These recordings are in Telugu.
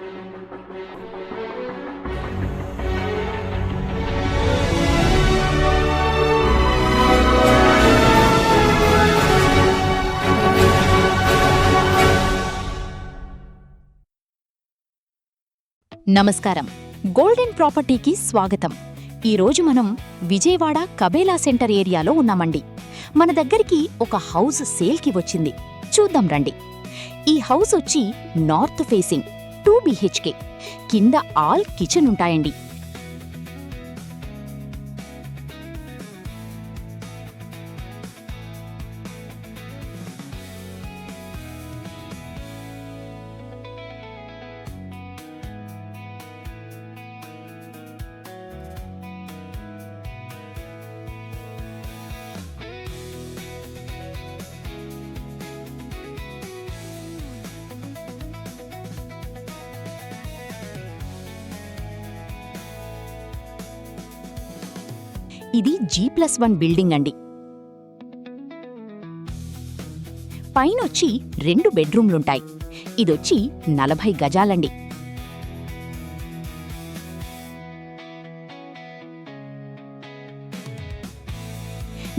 నమస్కారం. గోల్డెన్ ప్రాపర్టీకి స్వాగతం. ఈరోజు మనం విజయవాడ కబేలా సెంటర్ ఏరియాలో ఉన్నామండి. మన దగ్గరికి ఒక హౌస్ సేల్కి వచ్చింది. చూద్దాం రండి. ఈ హౌస్ వచ్చి నార్త్ ఫేసింగ్ 2 BHK, కింద ఆల్ కిచెన్ ఉంటాయండి. ఇది G+1 బిల్డింగ్ అండి. పైనొచ్చి 2 బెడ్రూమ్లుంటాయి. ఇదొచ్చి 40 గజాలండి.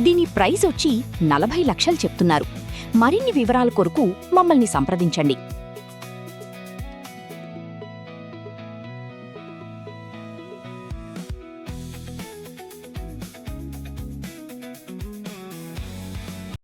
దీని ప్రైస్ వచ్చి 40 లక్షలు చెప్తున్నారు. మరిన్ని వివరాల కొరకు మమ్మల్ని సంప్రదించండి.